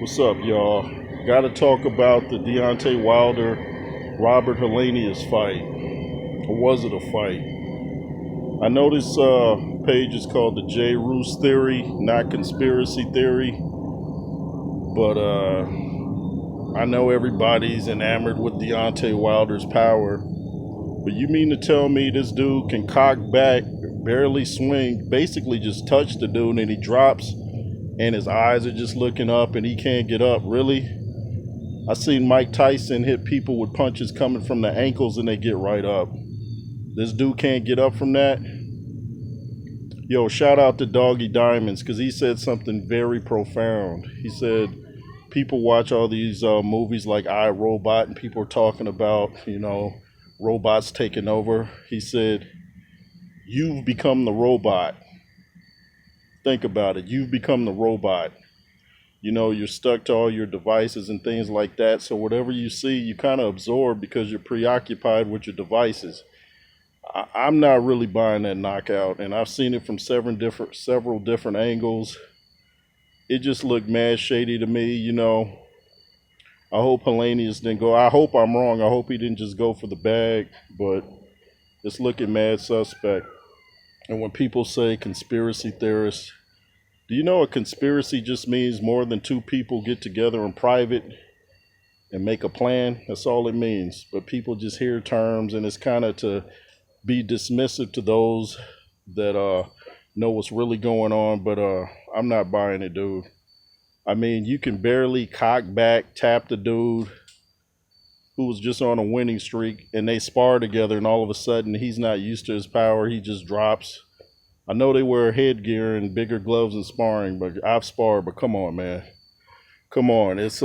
What's up, y'all? Got to talk about the Deontay Wilder Robert Helenius fight. Or was it a fight? I know this page is called the J. Roos Theory, not conspiracy theory. But I know everybody's enamored with Deontay Wilder's power. But you mean to tell me this dude can cock back, barely swing, basically just touch the dude and he drops and his eyes are just looking up and he can't get up? Really? I seen Mike Tyson hit people with punches coming from the ankles and they get right up. This dude can't get up from that? Yo, shout out to Doggy Diamonds because he said something very profound. He said people watch all these movies like I, Robot, and people are talking about, robots taking over. He said, you've become the robot. Think about it. You've become the robot. You're stuck to all your devices and things like that. So whatever you see, you kind of absorb because you're preoccupied with your devices. I'm not really buying that knockout, and I've seen it from several different angles. It just looked mad shady to me. I hope Helenius didn't go. I hope I'm wrong. I hope he didn't just go for the bag, but it's looking mad suspect. And when people say conspiracy theorists, do you know a conspiracy just means more than two people get together in private and make a plan? That's all it means. But people just hear terms, and it's kind of to be dismissive to those that know what's really going on. But I'm not buying it, dude. I mean, you can barely cock back, tap the dude who was just on a winning streak, and they spar together, and all of a sudden he's not used to his power. He just drops. I know they wear headgear and bigger gloves and sparring, but I've sparred. But come on, man, come on. It's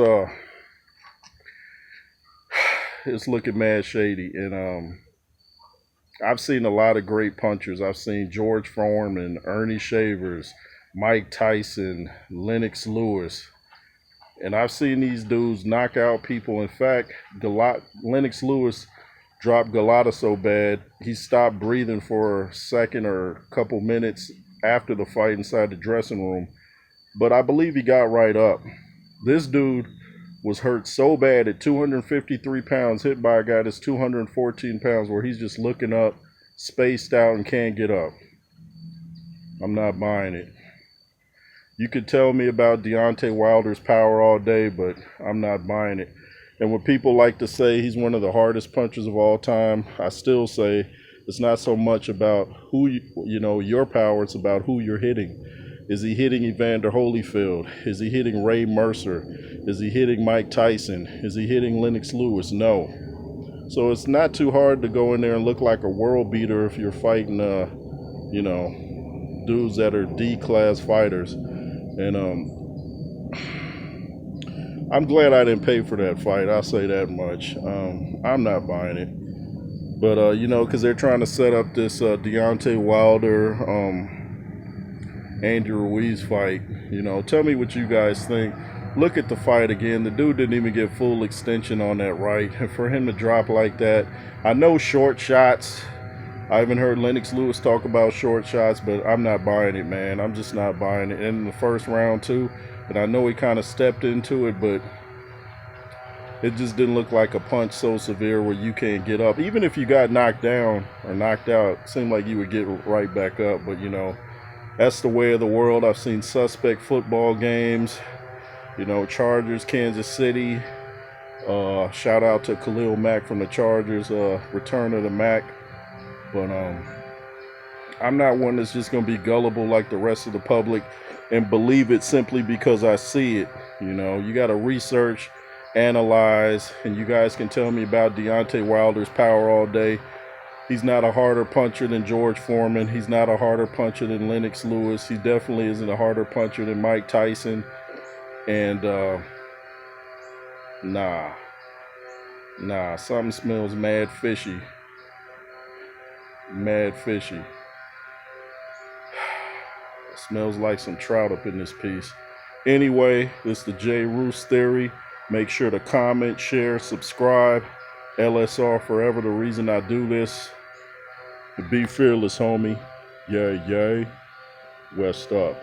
looking mad shady, and I've seen a lot of great punchers. I've seen George Foreman, Ernie Shavers, Mike Tyson, Lennox Lewis. And I've seen these dudes knock out people. In fact, Lennox Lewis dropped Galata so bad, he stopped breathing for a second or a couple minutes after the fight inside the dressing room. But I believe he got right up. This dude was hurt so bad at 253 pounds, hit by a guy that's 214 pounds, where he's just looking up, spaced out, and can't get up. I'm not buying it. You could tell me about Deontay Wilder's power all day, but I'm not buying it. And when people like to say he's one of the hardest punchers of all time, I still say it's not so much about who your power, it's about who you're hitting. Is he hitting Evander Holyfield? Is he hitting Ray Mercer? Is he hitting Mike Tyson? Is he hitting Lennox Lewis? No. So it's not too hard to go in there and look like a world beater if you're fighting, dudes that are D-class fighters. And I'm glad I didn't pay for that fight. I'll say that much. I'm not buying it. But, because they're trying to set up this Deontay Wilder, Andy Ruiz fight. Tell me what you guys think. Look at the fight again. The dude didn't even get full extension on that right. And for him to drop like that, I know short shots. I haven't heard Lennox Lewis talk about short shots, but I'm not buying it, man. I'm just not buying it. And in the first round, too, and I know he kind of stepped into it, but it just didn't look like a punch so severe where you can't get up. Even if you got knocked down or knocked out, it seemed like you would get right back up. But, that's the way of the world. I've seen suspect football games, Chargers, Kansas City. Shout out to Khalil Mack from the Chargers, return of the Mack. But I'm not one that's just going to be gullible like the rest of the public and believe it simply because I see it. You got to research, analyze, and you guys can tell me about Deontay Wilder's power all day. He's not a harder puncher than George Foreman. He's not a harder puncher than Lennox Lewis. He definitely isn't a harder puncher than Mike Tyson. And nah, something smells mad fishy. Mad fishy. It smells like some trout up in this piece. Anyway, this is the J. Roos Theory. Make sure to comment, share, subscribe. LSR forever, the reason I do this. Be fearless, homie. Yay, yay. West up.